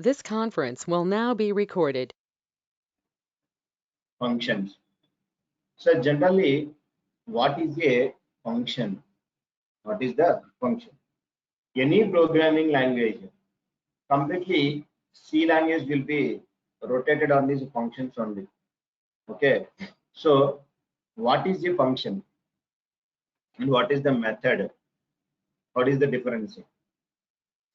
This conference will now be recorded. Functions. So generally, what is a function? What is the function? Any programming language, completely C language will be rotated on these functions only. Okay. So what is the function and what is the method? What is the difference?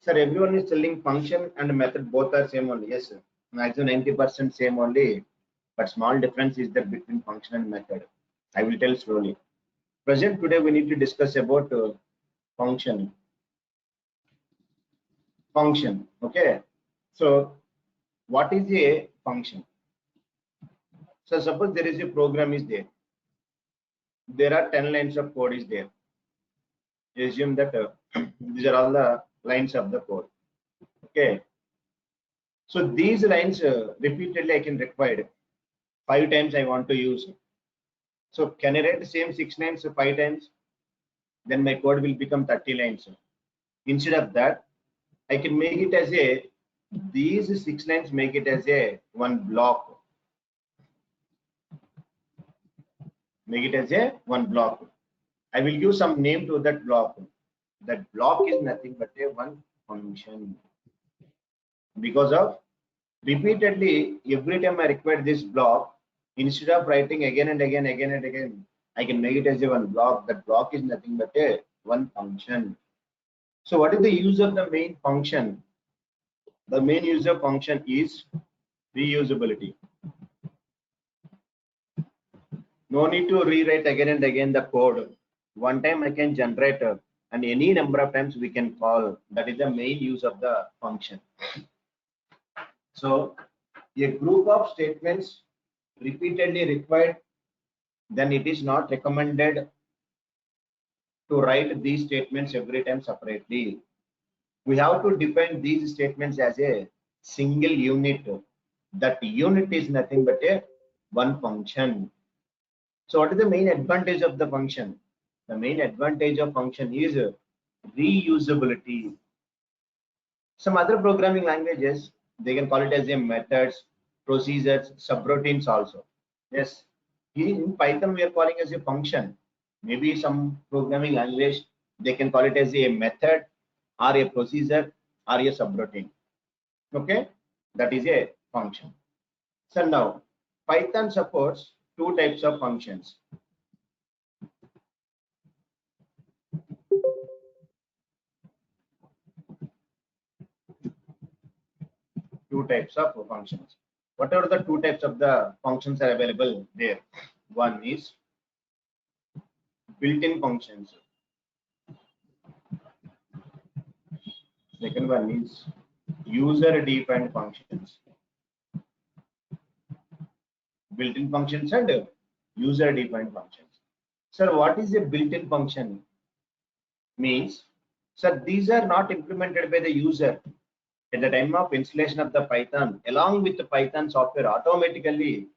Sir, everyone is telling function and method both are same only. Yes, sir. Maximum 90% same only, but small difference is there between function and method. I will tell slowly. Present today we need to discuss about function. Function. Okay. So what is a function? So suppose there is a program is there. There are 10 lines of code is there. Assume that these are all the lines of the code. Okay. So these lines repeatedly I can require 5 times I want to use. So can I write the same 6 lines 5 times? Then my code will become 30 lines. Instead of that, I can make it as a, these 6 lines make it as a one block. Make it as a one block. I will give some name to that block. That block is nothing but a one function. Because of repeatedly, every time I require this block, instead of writing again and again, I can make it as a one block. That block is nothing but a one function. So what is the use of the main function? The main use of function is reusability. No need to rewrite again and again the code. One time I can generate and any number of times we can call. That is the main use of the function. So a group of statements repeatedly required, then it is not recommended to write these statements every time separately. We have to define these statements as a single unit. That unit is nothing but a one function. So what is the main advantage of the function? The main advantage of function is reusability. Some other programming languages, they can call it as a methods, procedures, subroutines also. Yes, in Python we are calling as a function. Maybe some programming language, they can call it as a method or a procedure or a subroutine. Okay, that is a function. So now Python supports two types of functions. Two types of functions. Whatever the two types of the functions are available there. One is built-in functions. Second one is user-defined functions. Built-in functions and user-defined functions. Sir, what is a built-in function? Means, sir, these are not implemented by the user. At the time of installation of the Python, along with the Python software, automatically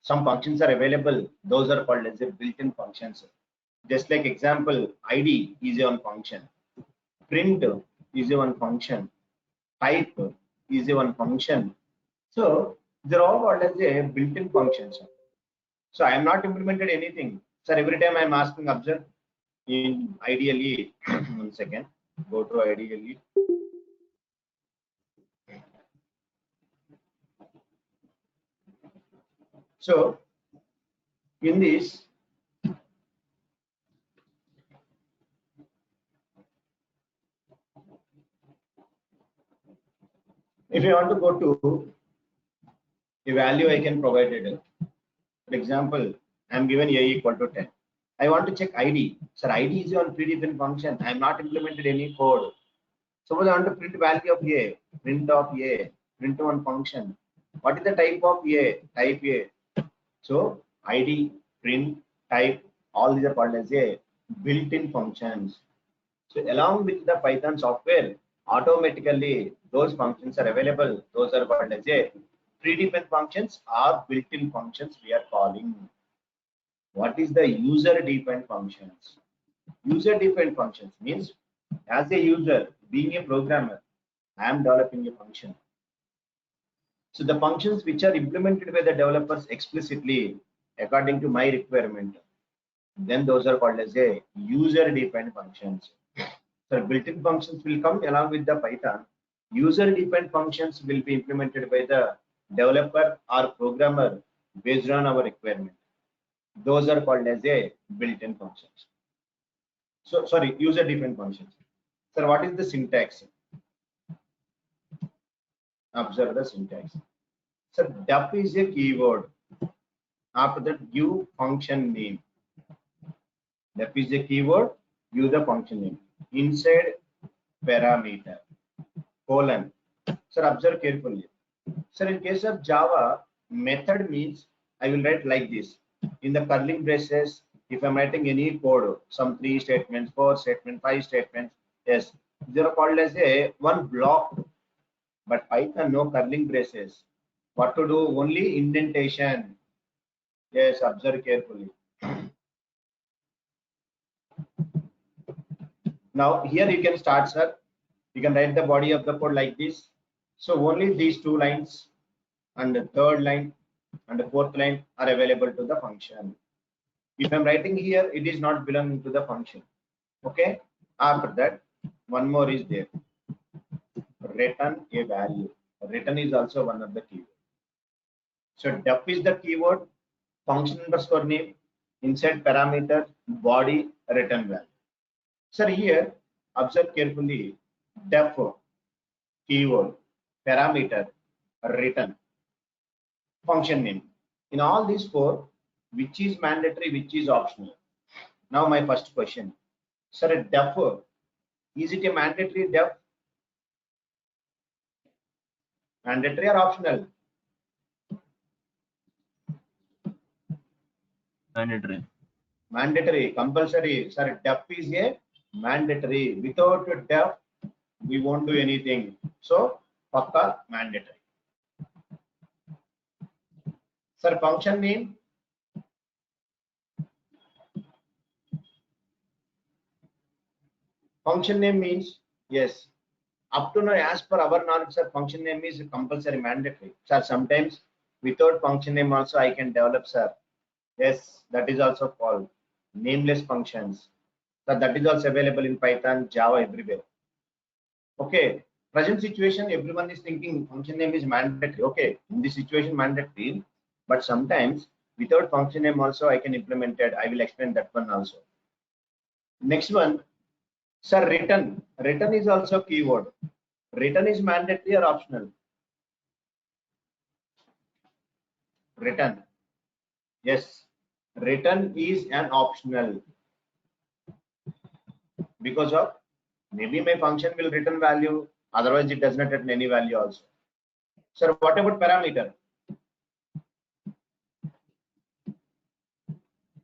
some functions are available. Those are called as a built-in functions. Just like example, ID is one function, print is one function, type is one function. So they're all called as a built-in functions. So I am not implemented anything. Sir, every time I'm asking observe in ideally, one second, go to ideally. So in this, if you want to go to the value I can provide it. For example, I'm given a equal to 10. I want to check ID. Sir, ID is one predefined function. I am not implemented any code. Suppose I want to print value of a, print of a, print one function. What is the type of a? Type a. So ID, print, type, all these are called as a built-in functions. So along with the Python software, automatically those functions are available. Those are called as a predefined functions or built-in functions we are calling. What is the user-defined functions? User-defined functions means as a user, being a programmer, I am developing a function. So the functions which are implemented by the developers explicitly according to my requirement, then those are called as a user-defined functions. So built-in functions will come along with the Python. User-defined functions will be implemented by the developer or programmer based on our requirement. Those are called as a built-in functions. So sorry, user-defined functions. So what is the syntax? Observe the syntax. So def is a keyword. After that, give function name. Def is a keyword. Give the function name. Inside parameter colon. Sir, observe carefully. Sir, in case of Java, method means I will write like this. In the curly braces, if I'm writing any code, some 3 statements, 4 statements, 5 statements, yes, they are called as a one block. But Python, no curly braces. What to do? Only indentation. Yes, observe carefully. Now here you can start, sir. You can write the body of the code like this. So only these 2 lines and the 3rd line and the 4th line are available to the function. If I'm writing here, it is not belonging to the function. Okay. After that, one more is there. Return a value. Return is also one of the keywords. So def is the keyword, function underscore name, inside parameter, body, return value. Sir, here observe carefully. Def, keyword, parameter, return, function name. In all these 4, which is mandatory, which is optional? Now my first question. Sir, def, is it a mandatory def? Mandatory or optional? Mandatory. Mandatory, compulsory. Sir, def is a mandatory. Without def, we won't do anything. So, pakka mandatory. Sir, function name. Function name means, yes, up to now, as per our knowledge, sir, function name is compulsory, mandatory. Sir, sometimes without function name also I can develop, sir. Yes, that is also called nameless functions. So that is also available in Python, Java, everywhere. Okay, present situation, everyone is thinking function name is mandatory. Okay, in this situation, mandatory, but sometimes without function name also I can implement it. I will explain that one also. Next one, sir, return. Return is also keyword. Return is mandatory or optional? Return. Yes, return is an optional because of maybe my function will return value, otherwise it does not return any value also. Sir, what about parameter?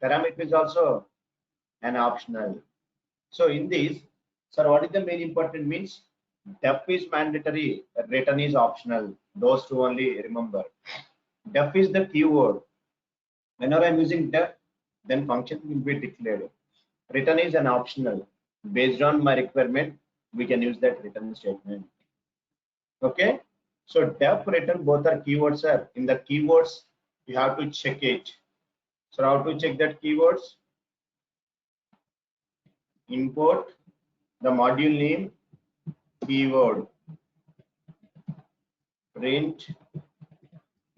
Parameter is also an optional. So in this, sir, what is the main important means? Def is mandatory, return is optional. Those 2 only remember. Def is the keyword. Whenever I'm using def, then function will be declared. Return is an optional. Based on my requirement, we can use that return statement. Okay. So def, return, both are keywords, sir. In the keywords, you have to check it. So how to check that keywords? Import the module name, keyword, print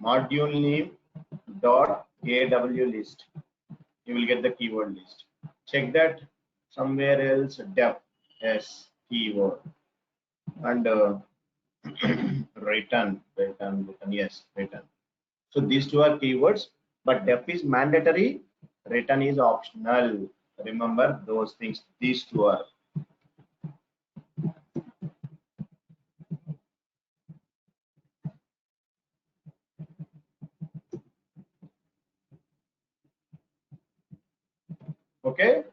module name dot aw list. You will get the keyword list. Check that somewhere else. Def, yes, keyword, and return, yes, return. So these 2 are keywords, but def is mandatory, return is optional. Remember those things. These 2 are. Okay,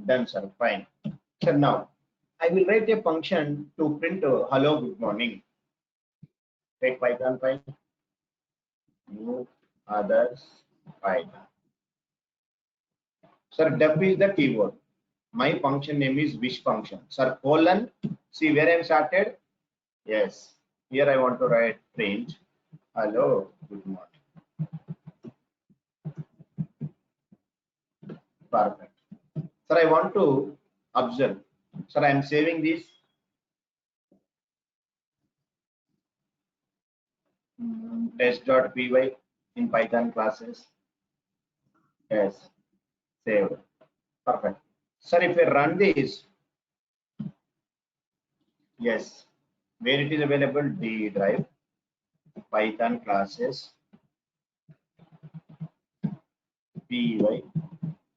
done, sir. Fine. So now I will write a function to print hello, good morning. Take Python file, new others Python. Sir, def is the keyword. My function name is wish function. Sir, colon. See where I am started? Yes. Here I want to write print Hello, good morning. Perfect. Sir, I want to observe. Sir, I am saving this. Test.py in Python classes. Yes, saved. Perfect. Sir, if I run this, yes, where it is available, D drive, Python classes, py,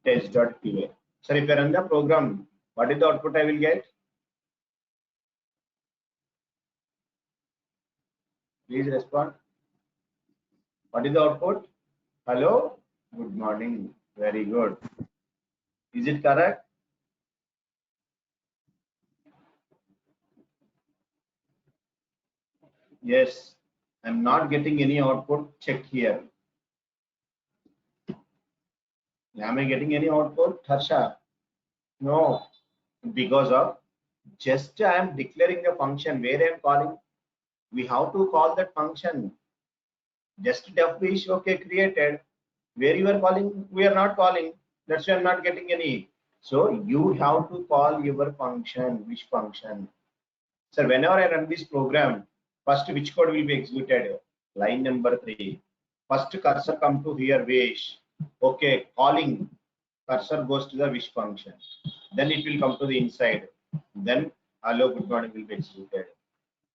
test.py. Sir, if I run the program, what is the output I will get? Please respond. What is the output? Hello, good morning. Very good. Is it correct? Yes. I'm not getting any output. Check here. Am I getting any output, Harsha? No, because of just I am declaring a function where I am calling. We have to call that function. Just def wish, okay, created. Where you are calling, we are not calling. That's why I'm not getting any. So you have to call your function, which function. So whenever I run this program, first which code will be executed? Line number 3. First cursor come to here, wish. Okay, calling. Cursor goes to the wish function. Then it will come to the inside. Then hello, good morning will be executed.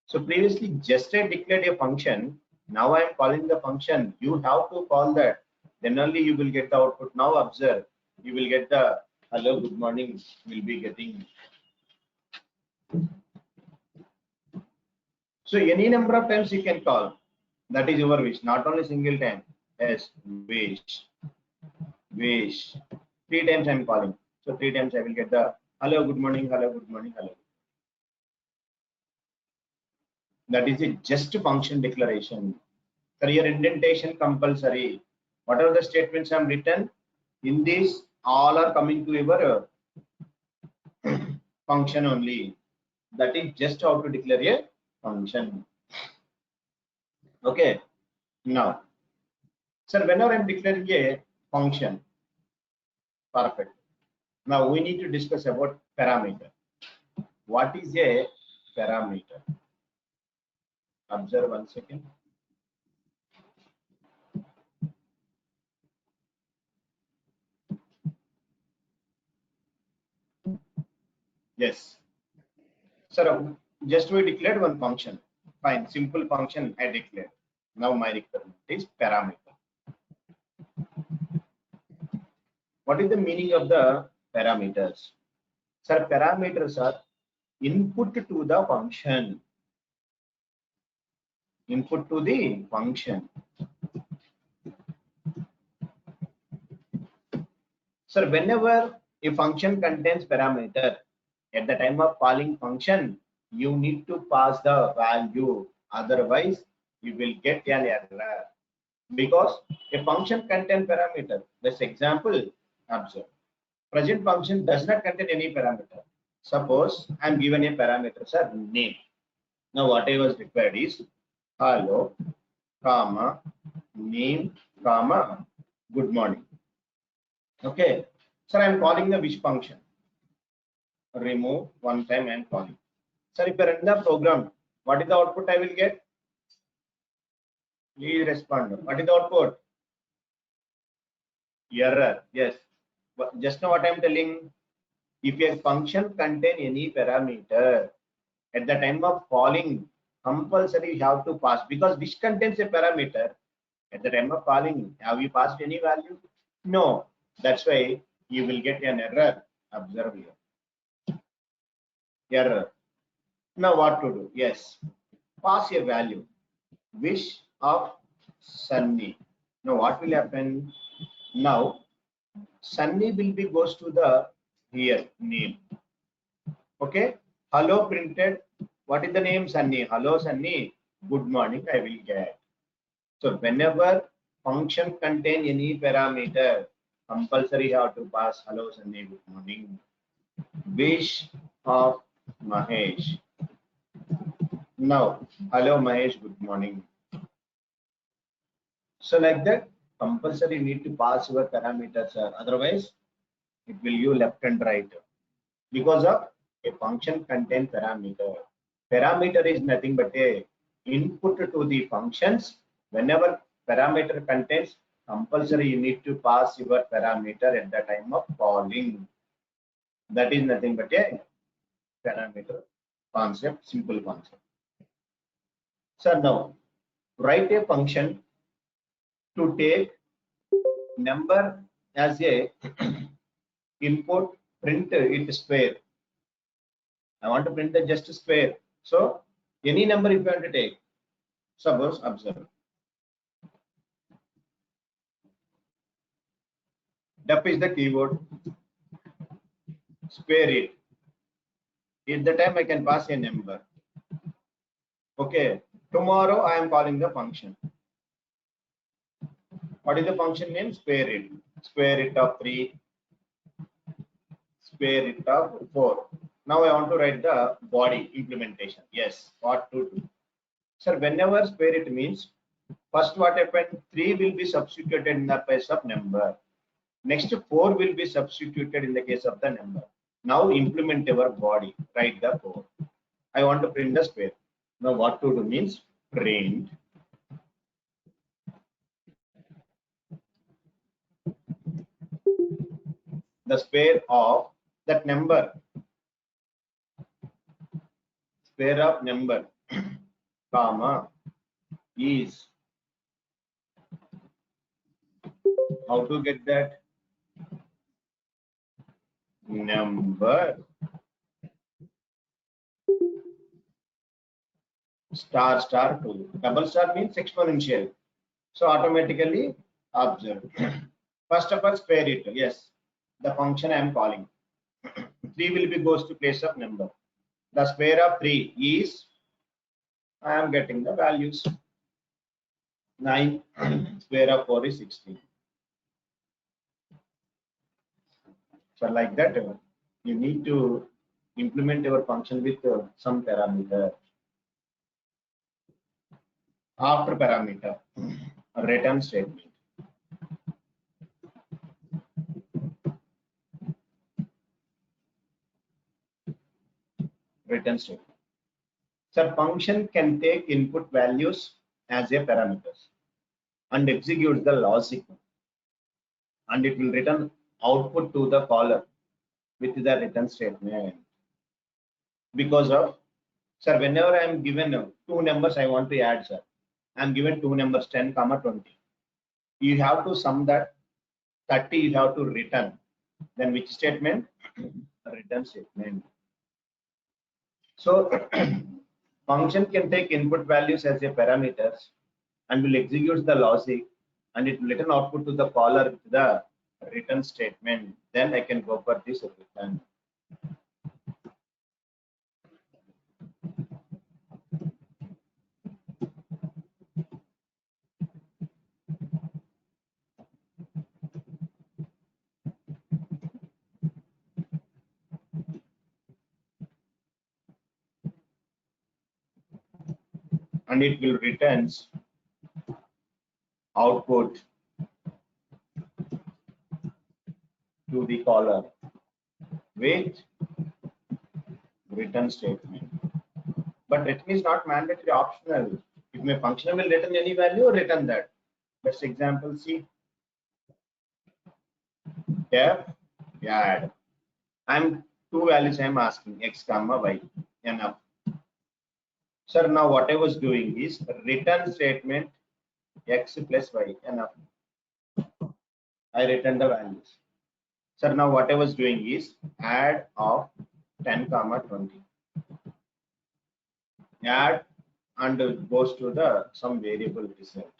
So previously just I declared a function. Now I am calling the function. You have to call that. Then only you will get the output. Now observe. You will get the hello, good morning will be getting. So any number of times you can call. That is your wish. Not only single time. Yes, wish. Wish. 3 times I am calling. So 3 times I will get the hello, good morning, hello, good morning, hello. That is a just function declaration. Career indentation compulsory. Whatever the statements I am written in this, all are coming to your function only. That is just how to declare a function. Okay. Now, sir, whenever I am declaring a function, perfect. Now we need to discuss about parameter. What is a parameter? Observe 1 second. Yes. Sir, just we declared one function. Fine, simple function I declared. Now my requirement is parameter. What is the meaning of the parameters? Sir, parameters are input to the function. Input to the function. Sir, whenever a function contains parameter, at the time of calling function, you need to pass the value. Otherwise, you will get an error. Because a function contains parameter. This example, observe. Present function does not contain any parameter. Suppose I am given a parameter, sir, name. Now what I was required is hello, comma, name, comma, good morning. Okay. Sir, I am calling the which function? Remove one time and calling. Sir, if I run the program, what is the output I will get? Please respond. What is the output? Error. Yes. But just now what I am telling, if a function contain any parameter, at the time of calling, compulsory you have to pass, because which contains a parameter. At the time of calling, have you passed any value? No. That's why you will get an error. Observe here. Error. Now what to do? Yes. Pass a value. Wish of Sunny. Now what will happen? Now Sunny will be goes to the here name. Okay. Hello printed. What is the name? Sunny. Hello Sunny. Good morning. I will get. So whenever function contain any parameter, compulsory have to pass hello Sunny. Good morning. Wish of Mahesh. Now hello Mahesh. Good morning. So like that, compulsory you need to pass your parameters, otherwise it will give left and right. Because of a function contain parameter. Parameter is nothing but a input to the functions. Whenever parameter contains, compulsory you need to pass your parameter at the time of calling. That is nothing but a parameter concept, simple concept. So now write a function to take number as a input, print it square. I want to print the just square. So any number if you want to take, suppose observe. Def is the keyword. Square it. At the time I can pass a number. Okay. Tomorrow I am calling the function. What is the function name? Square it. Square it of 3. Square it of 4. Now I want to write the body implementation. Yes. What to do? Sir, whenever square it means, first what happened? 3 will be substituted in the place of number. Next 4 will be substituted in the case of the number. Now implement our body. Write the code. I want to print the square. Now what to do means print the square of that number. Square of number, comma, is. How to get that? Number star star 2. Double star means exponential. So automatically observe. First of all, square it. Yes, the function I am calling. 3 will be goes to place of number. The square of 3 is, I am getting the values. 9. Square of 4 is 16. So like that, you need to implement your function with some parameter. After parameter, a return statement. Return statement. So function can take input values as a parameters and executes the logic, and it will return output to the caller with the return statement. Because of, sir, whenever I am given two numbers I want to add, sir, I am given two numbers 10, 20. You have to sum that 30, you have to return. Then which statement? Return statement. So function can take input values as a parameters and will execute the logic, and it will return output to the caller with the return statement. Then I can go for this return. And it will returns output to the caller with return statement. But return is not mandatory, optional. If my function will return any value, return that. Let's example see. Def add. I'm two values I'm asking, x comma y. Enough. Sir, now what I was doing is return statement x plus y. Enough. I return the values. Sir, now what I was doing is add of 10 comma 20. Add and goes to the some variable result.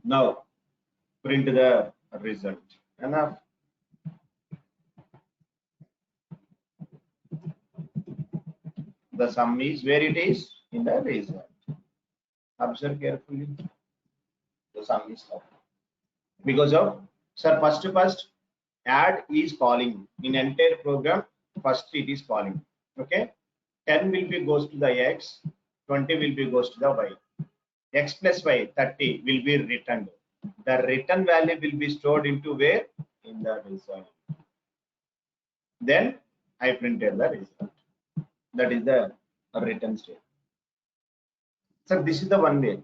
Now print the result. Enough. The sum is where it is in the result. Observe carefully. The sum is up. Because of, sir, first add is calling in entire program. First it is calling. Okay, 10 will be goes to the x, 20 will be goes to the y. X plus y, 30 will be returned. The return value will be stored into where? In the result. Then I printed the result. That is the return state. So this is the one way.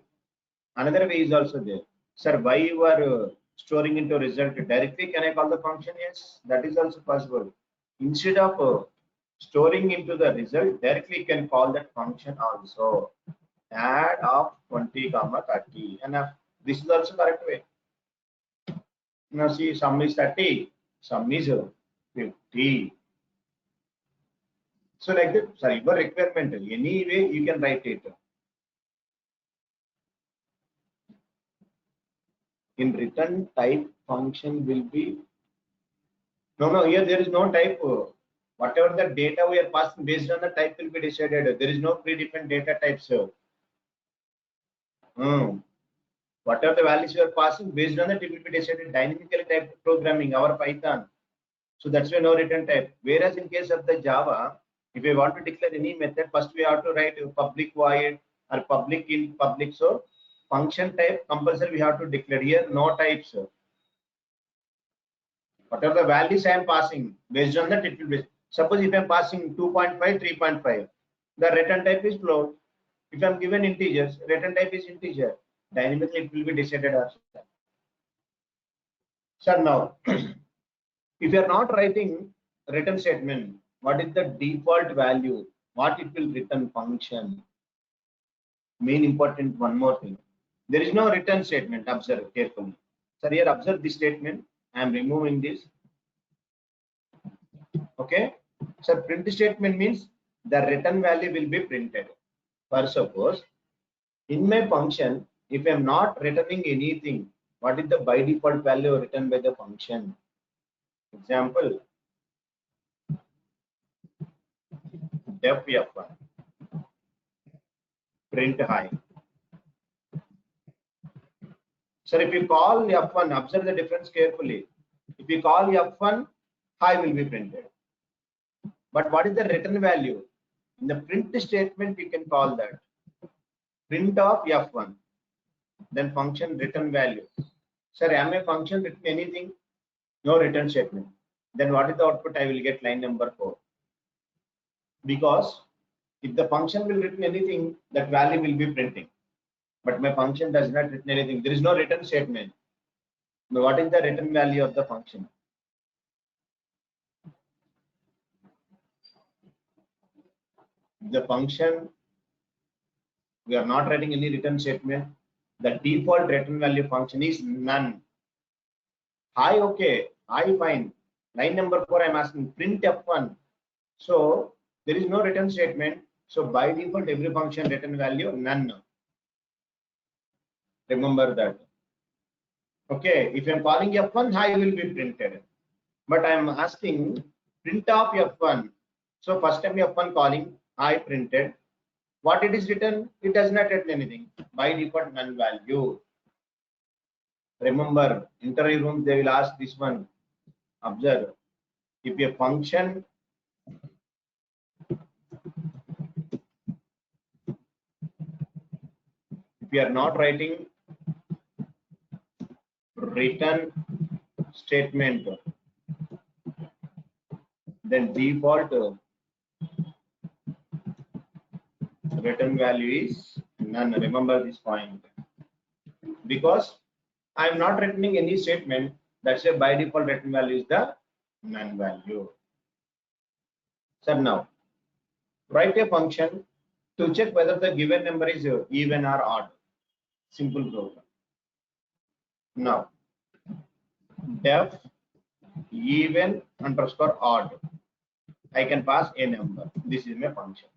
Another way is also there. Sir, why you are storing into result directly? Can I call the function? Yes, that is also possible. Instead of storing into the result, directly you can call that function also. Add of 20 comma 30, and this is also correct way. Now see, sum is 30, sum is 50. So like that, sorry, your requirement, any way you can write it. In return type function will be, no, here there is no type. Whatever the data we are passing based on the type will be decided. There is no predefined data types. Whatever the values you are passing based on that, it will be decided dynamically typed programming, our Python. So that's why no return type. Whereas in case of the Java, if we want to declare any method, first we have to write a public void or public int public. So function type compulsory we have to declare. Here no types. Whatever the values I am passing, based on that it will be. Suppose if I am passing 2.5, 3.5, the return type is float. If I am given integers, return type is integer. Dynamically it will be decided as well. So now, if you are not writing return statement, what is the default value? What it will return function? Main important one more thing. There is no return statement. Observe carefully. So here observe this statement. I am removing this. Okay. So print statement means the return value will be printed. For suppose in my function, if I am not returning anything, what is the by default value written by the function? Example, def f1, print high. So if you call f1, observe the difference carefully. If you call f1, high will be printed. But what is the return value? In the print statement, you can call that print of f1, then function return value. Sir, am I function written anything? No return statement. Then what is the output? I will get line number 4. Because if the function will written anything, that value will be printing. But my function does not written anything. There is no return statement. Now, what is the return value of the function? The function, we are not writing any return statement. The default return value function is none. High, okay. High, fine. Line number 4, I'm asking print f1. So there is no return statement. So by default, every function return value none. Remember that. Okay. If I'm calling f1, high will be printed. But I'm asking print of f1. So first time f1 calling, high printed. What it is written? It does not return anything. By default, none value. Remember, interview rooms, they will ask this one. Observe. If a function we are not writing return statement, then default return value is none. Remember this point. Because I am not returning any statement, that's why by default return value is the none value. So now, write a function to check whether the given number is even or odd. Simple program. Now, def even underscore odd. I can pass a number. This is my function.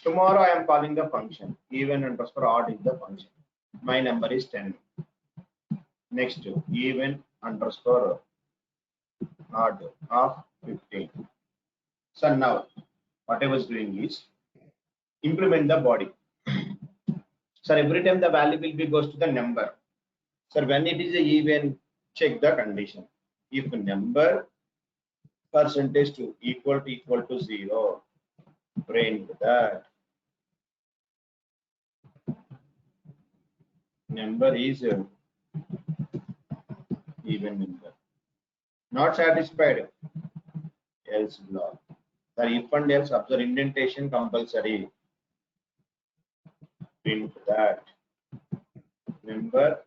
Tomorrow I am calling the function even underscore odd is the function. My number is 10. Next, even underscore odd of 15. So now, what I was doing is implement the body. So every time the value will be goes to the number. So when it is a even, check the condition. If number percentage to equal to 0, print that. number is even number. Not satisfied, else block. The if and else observe indentation compulsory. Print that number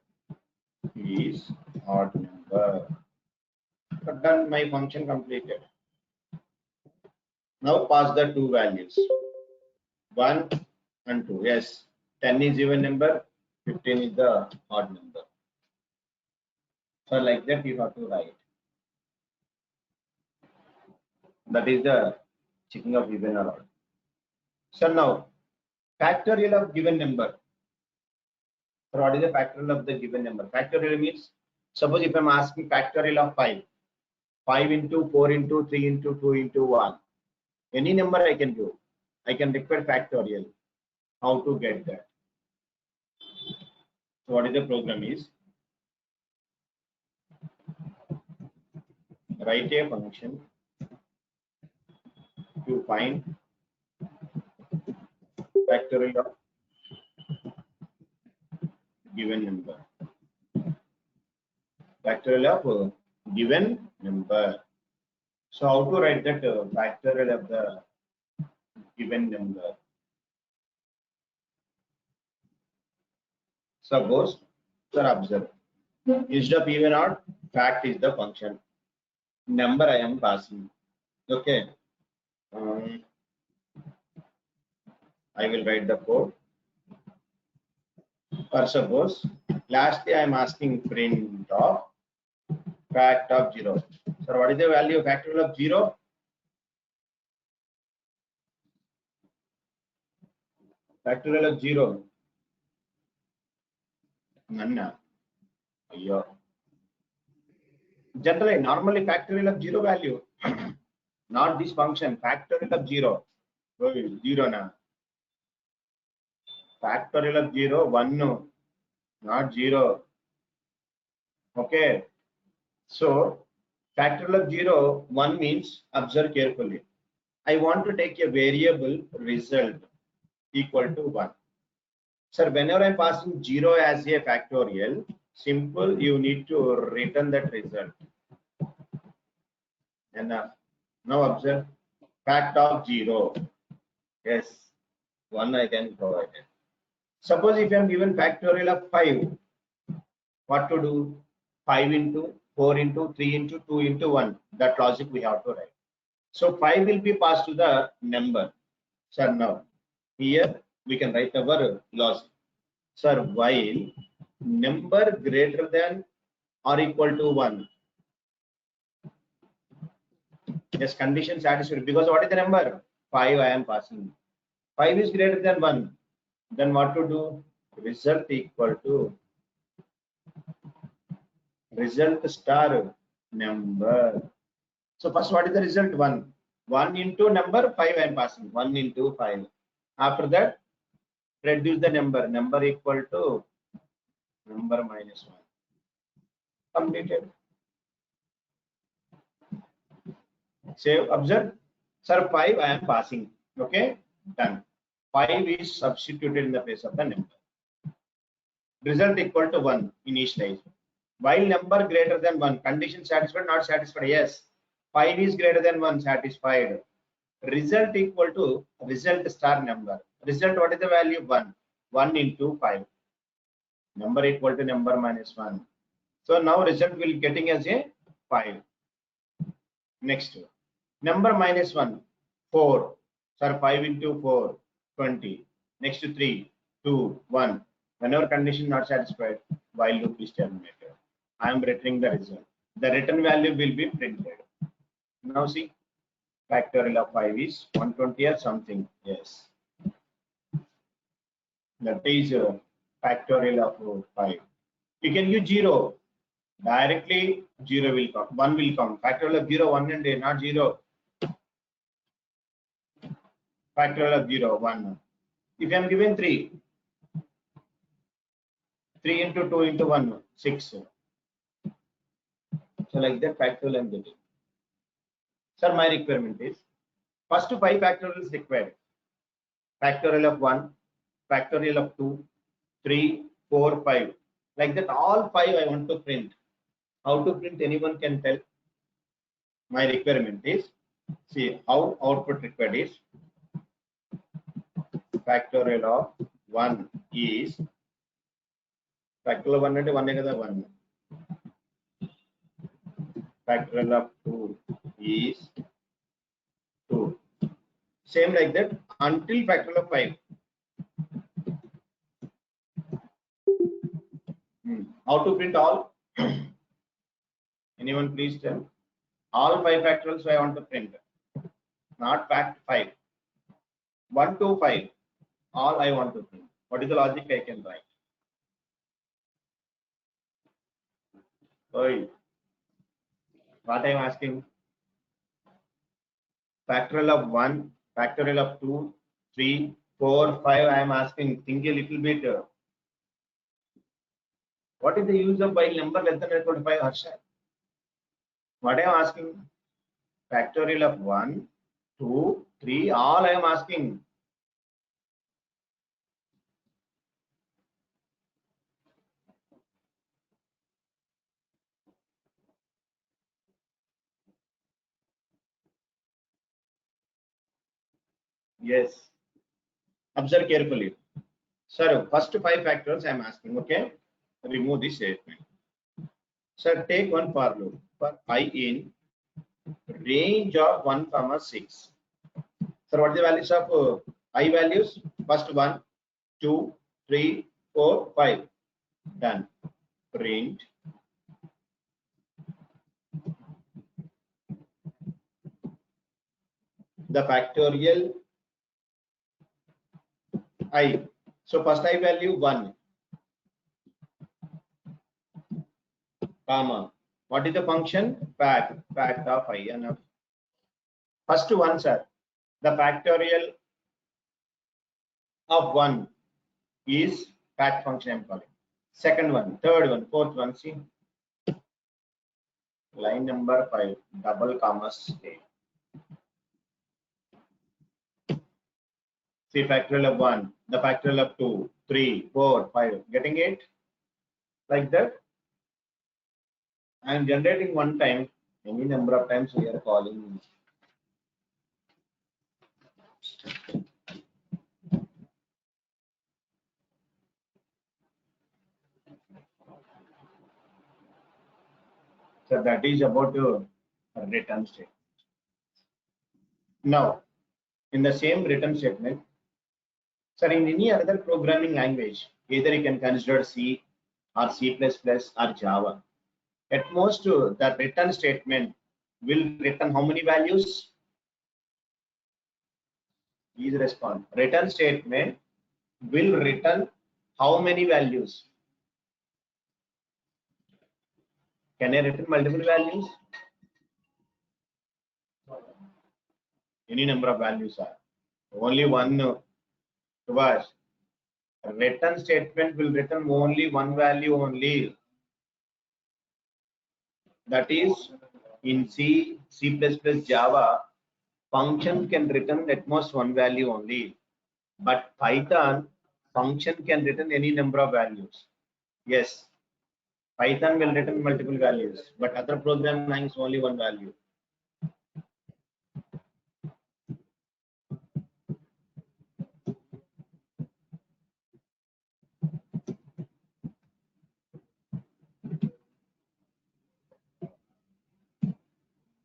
is odd number. Done, my function completed. Now pass the two values 1 and 2. Yes, 10 is even number, 15 is the odd number. So like that you have to write. That is the checking of even or odd. So now factorial of given number. So what is the factorial of the given number? Factorial means, suppose if I am asking factorial of 5, 5 into 4 into 3 into 2 into 1. Any number I can do. I can require factorial. How to get that? So what is the program is? Write a function to find factorial of given number. Factorial of given number. So how to write that factorial of the given number? Suppose, sir, observe. Instead of even odd, fact is the function. Number I am passing. Okay. I will write the code. Or suppose, lastly I am asking print of fact of 0. So what is the value of factorial of 0? Factorial of 0. None. Generally, normally factorial of 0 value, not this function. Factorial of 0. 0 na. Factorial of 0, 1 no, not 0. Okay. So factorial of 0, 1 means, observe carefully. I want to take a variable result equal to 1. Sir, whenever I'm passing 0 as a factorial, simple, you need to return that result. And now observe fact of 0. Yes, 1 I can provide it. Suppose if I am given factorial of 5, what to do? 5 into 4 into 3 into 2 into 1. That logic we have to write. So 5 will be passed to the number. Sir, now here we can write our logic. Sir, while number greater than or equal to 1. Yes, condition satisfied. Because what is the number? 5 I am passing. 5 is greater than 1. Then what to do? Result equal to result star number. So first what is the result? 1. 1 into number, 5 I am passing. 1 into 5. After that, reduce the number. Number equal to number minus 1. Completed. Save, observe. Sir, 5 I am passing. Okay, done. 5 is substituted in the place of the number. Result equal to 1 initialize. While number greater than 1, condition satisfied, not satisfied. Yes, 5 is greater than 1, satisfied. Result equal to result star number. Result, what is the value? 1. 1 into 5. Number equal to number minus 1. So now result will getting as a 5. Next, number minus 1, 4. Sir, 5 into 4, 20. Next to 3, 2, 1. Whenever condition not satisfied, while loop is terminated. I am returning the result. The return value will be printed. Now see, factorial of 5 is 120 or something. Yes. That is factorial of 5. You can use 0. Directly 0 will come. 1 will come. Factorial of 0, 1 and a, not 0. Factorial of 0, 1. If I am given 3, 3 into 2 into 1, 6. So like that factorial I am getting. Sir, my requirement is first 5 factorial is required. Factorial of 1, factorial of 2, 3, 4, 5. Like that, all 5 I want to print. How to print? Anyone can tell? My requirement is, see how output required is factorial of 1 is factorial of 1 and 1 kada 1. Factorial of 2 is 2. Same like that until factorial of 5. How to print all? Anyone please tell? All 5 factorials I want to print. Not fact 5. 1 to 5. All I want to print. What is the logic I can write? Oi. What I am asking? Factorial of 1, factorial of 2, 3, 4, 5. I am asking. Think a little bit. What is the use of while number less than or equal to 5, Harsha? What I am asking? Factorial of 1, 2, 3. All I am asking. Yes. Observe carefully. Sir, first 5 factors I am asking. Okay. Remove this statement. Sir, take one for loop for I in range of 1, 6. Sir, what are the values of I values? First 1, 2, 3, 4, 5. Done. Print. The factorial I. So first I value 1, comma. What is the function? Fact of I. Enough. First one, sir. The factorial of 1 is fact function I am calling. Second one, third one, fourth one. See, line number 5, double comma stay. See, factorial of 1, the factorial of 2, 3, 4, 5. Getting it? Like that. I am generating one time. Any number of times we are calling. So that is about the return statement. Now, in the same return statement, sir, in any other programming language, either you can consider C or C++ or Java. At most, the return statement will return how many values? Please respond. Return statement will return how many values? Can I return multiple values? Any number of values are. Only one was. Return statement will return only one value only. That is in C, C++, Java, function can return at most one value only. But Python, function can return any number of values. Yes, Python will return multiple values, but other programming language only one value.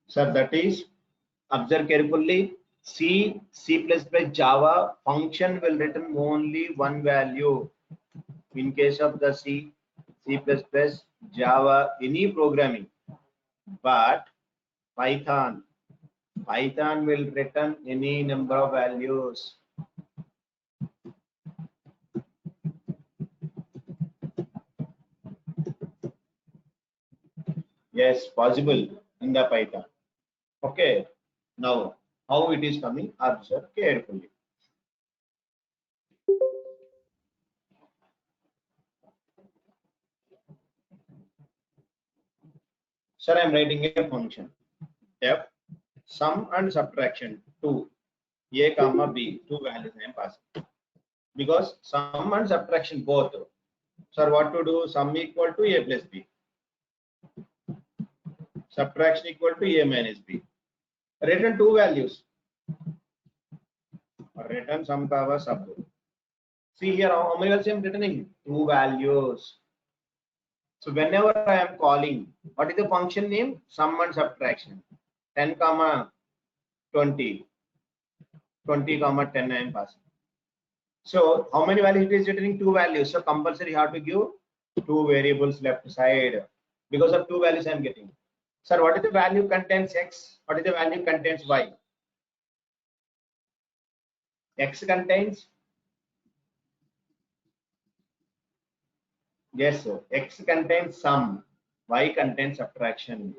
Sir, that is, observe carefully. C, C++, Java, function will return only one value. In case of the C, C++, Java, any programming. But Python will return any number of values. Yes, possible in the Python. Okay. Now, how it is coming? Observe carefully. Sir, I am writing a function. F sum and subtraction 2 a comma b, two values I am passing, because sum and subtraction both Sir, what to do? Sum equal to a plus b. Subtraction equal to a minus b. Return two values. Return sum power sub. See here how many values I am returning? Two values. So whenever I am calling, what is the function name? Sum and subtraction. 10 comma 20. 20 comma 10 I am passing. So how many values it is returning? Two values. So compulsory you have to give two variables left side. Because of two values I am getting. Sir, what is the value contains x? What is the value contains y? X contains, yes, x contains sum, y contains subtraction.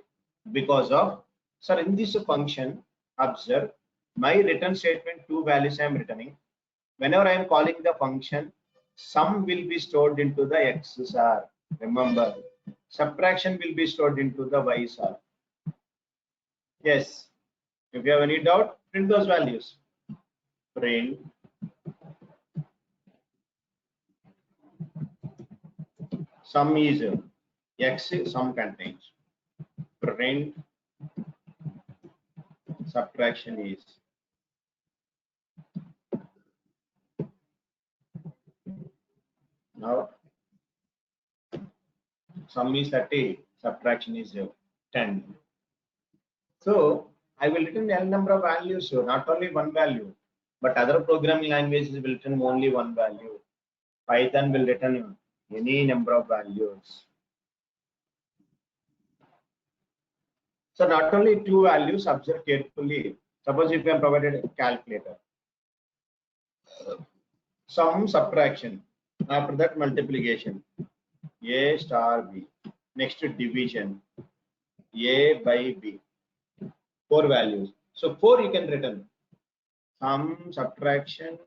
Because of, sir, in this function, observe my return statement, two values I am returning. Whenever I am calling the function, sum will be stored into the x sir. Remember, subtraction will be stored into the y sir. Yes. If you have any doubt, print those values. Print sum is x, sum contains. Print subtraction is. Now sum is 30, subtraction is 10. So I will return n number of values, so not only one value, but other programming languages will return only one value. Python will return any number of values. So not only two values, observe carefully. Suppose if you have provided a calculator, sum, subtraction, after that multiplication, a star b, next division, a by b, four values. So four you can return. Sum, subtraction,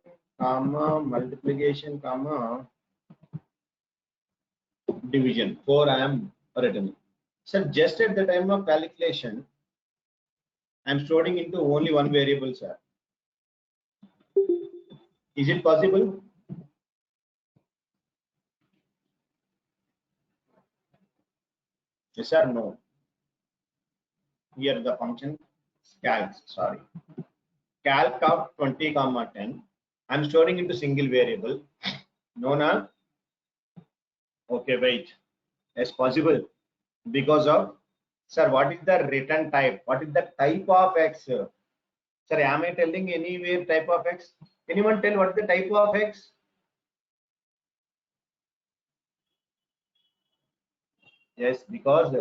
comma, multiplication, comma, division. Four I am returning. So just at the time of calculation, I am storing into only one variable, sir. Is it possible? Yes or no? Here the function calc, sorry. Calc of 20 comma 10. I am storing into single variable. No, no. Okay, wait. Yes, possible. Because of, sir, what is the return type? What is the type of x? Sir, am I telling anywhere type of x? Anyone tell what is the type of x? Yes, because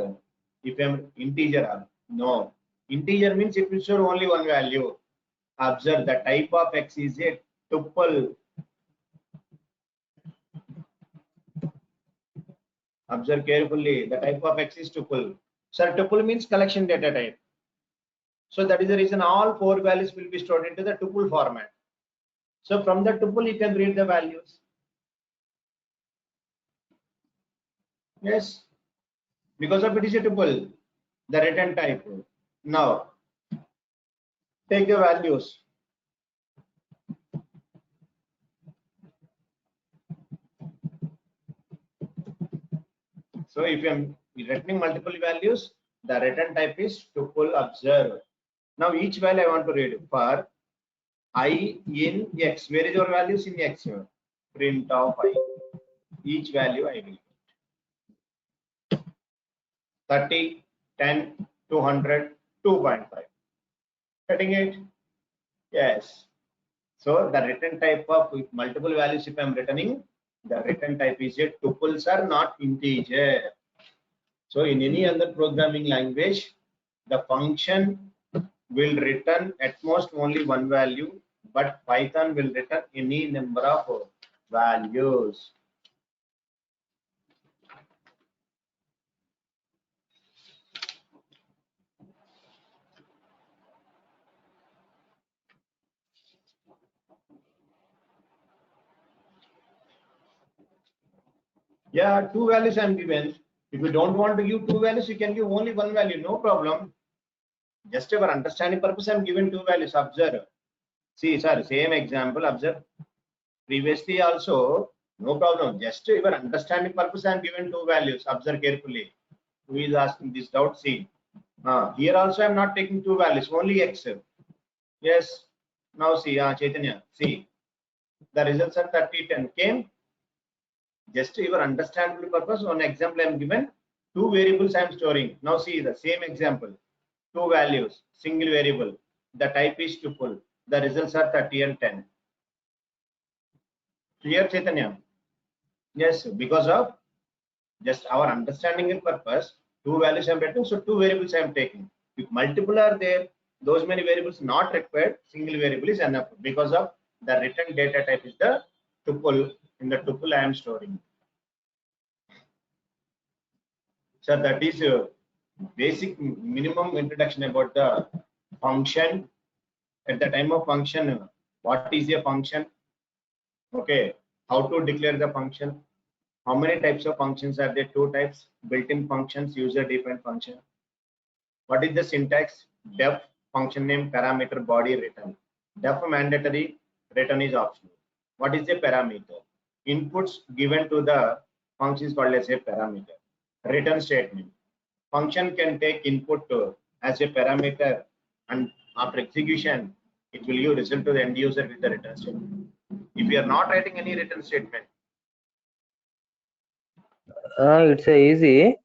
if I'm integer, no. Integer means it will show only one value. Observe the type of x is a tuple. Observe carefully. The type of x is tuple. Sir, tuple means collection data type. So that is the reason all four values will be stored into the tuple format. So from the tuple you can read the values. Yes, because of it is a tuple, the return type. Now take the values. So if you are returning multiple values, the return type is tuple. Observe. Now each value I want to read. For I in x, where is your values in x? Print of I. Each value I will get. 30, 10, 200, 2.5. Getting it? Yes. So the return type of with multiple values, if I am returning, the return type is a tuples are not integer. So in any other programming language, the function will return at most only one value, but Python will return any number of values. Yeah, two values I am given. If you don't want to give two values, you can give only one value, no problem. Just for understanding purpose, I am given two values. Observe. See, sir, same example. Observe. Previously also, No problem. Just your understanding purpose, I am given two values. Observe carefully. Who is asking this doubt? See. Here also I am not taking two values, only x. Yes. Now see, Chaitanya, see. The results are 30, 10 came. Just your understandable purpose, one example I am given. Two variables I am storing. Now see the same example. Two values, single variable. The type is tuple. The results are 30 and 10. Clear, Chaitanya? Yes, because of just our understanding and purpose, two values I am getting, so two variables I am taking. If multiple are there, those many variables not required, single variable is enough because of the written data type is the tuple. In the tuple I am storing. So that is a basic minimum introduction about the function. At the time of function, what is a function? Okay, how to declare the function? How many types of functions are there? Two types: built-in functions, user-defined function. What is the syntax? Def, function name, parameter, body, return. Def mandatory, return is optional. What is a parameter? Inputs given to the function is called as a parameter. Return statement. Function can take input as a parameter, and after execution, it will give result to the end user with the return statement. If you are not writing any return statement, It's easy.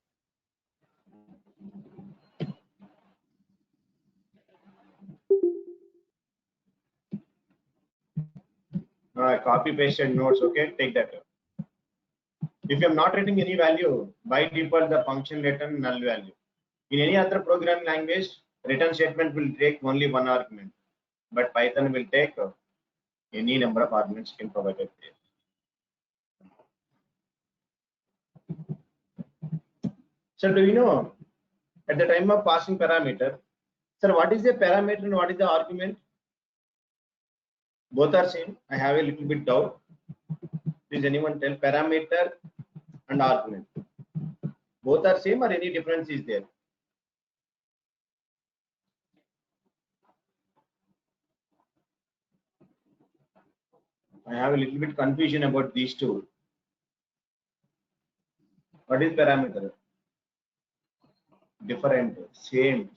copy pasted notes. Okay, take that. If you are not writing any value, by default the function return null value. In any other programming language, return statement will take only one argument, but Python will take any number of arguments can provided there. So do you know at the time of passing parameter, sir, what is the parameter and what is the argument? Both are same. I have a little bit doubt. Please anyone tell parameter and argument. Both are same or any difference is there? I have a little bit confusion about these two. What is parameter? Different, same.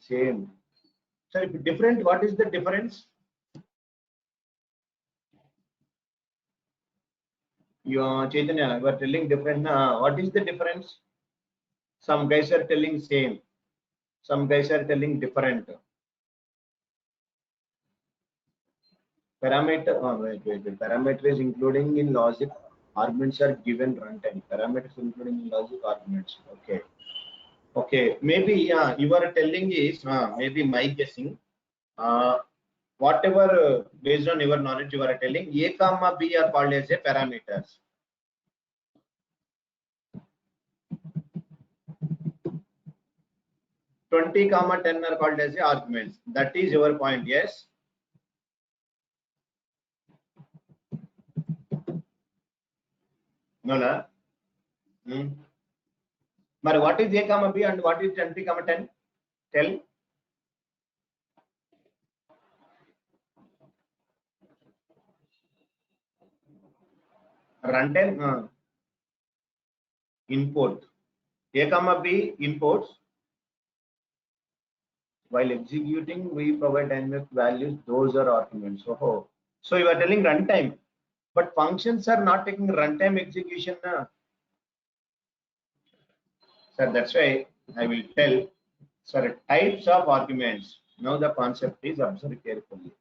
So if different, what is the difference? You Chaitanya, you are telling different. What is the difference? Some guys are telling same. Some guys are telling different. Parameter. Wait. Parameter is including in logic. Arguments are given runtime. Parameters including in logic arguments. Okay. Maybe you are telling is maybe my guessing. Whatever based on your knowledge you are telling, A comma B are called as a parameters. $20, $10 are called as a arguments. That is your point, yes? No. But what is A comma B and what is 20, 10? Tell. Runtime input. A comma B imports. While executing, we provide dynamic values. Those are arguments. So you are telling runtime, but functions are not taking runtime execution. Sir, that's why I will tell. Sir, types of arguments. Now the concept is observed carefully.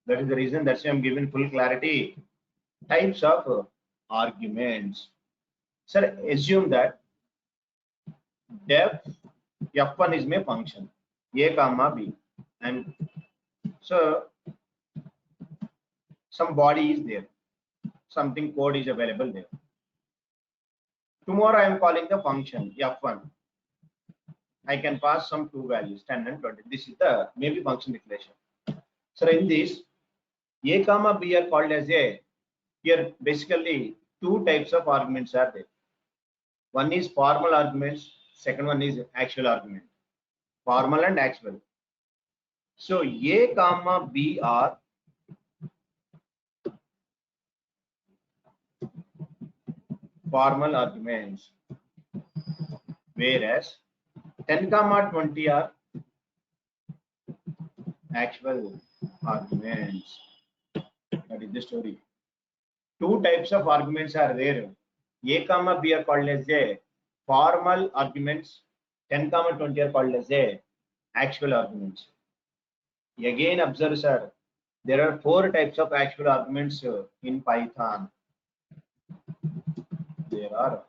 That is the reason that's why I'm giving full clarity. Types of arguments. Sir, assume that def f1 is my function, A comma B, and so some body is there, something code is available there. Tomorrow I am calling the function f1. I can pass some two values, 10 and 20. This is the maybe function declaration. So in this, A comma B are called as a, here basically two types of arguments are there. One is formal arguments, second one is actual argument. formal and actual. So A comma B are formal arguments, whereas 10 comma 20 are actual arguments. That is the story. Two types of arguments are there. A comma B are called as a formal arguments. 10 comma 20 are called as a actual arguments. Again, observe, sir, there are 4 types of actual arguments in Python. There are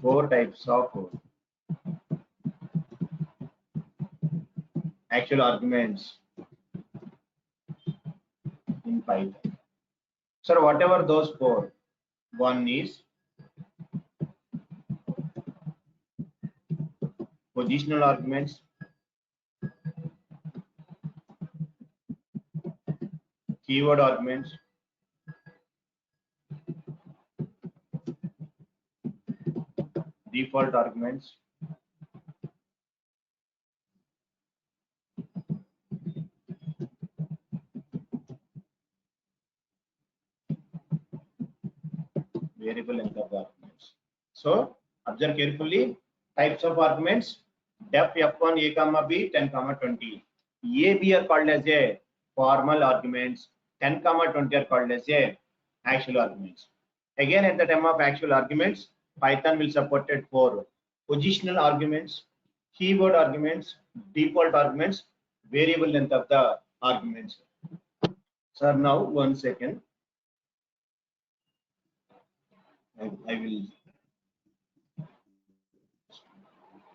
4 types of actual arguments in Python. Sir, whatever those 4, one is positional arguments, keyword arguments, default arguments, variable length of the arguments. So observe carefully types of arguments. Def F1 A comma B 10 comma 20. A B are called as a formal arguments. 10 comma 20 are called as a actual arguments. Again, at the time of actual arguments, Python will support it for positional arguments, keyword arguments, default arguments, variable length of the arguments. Sir, now 1 second. I will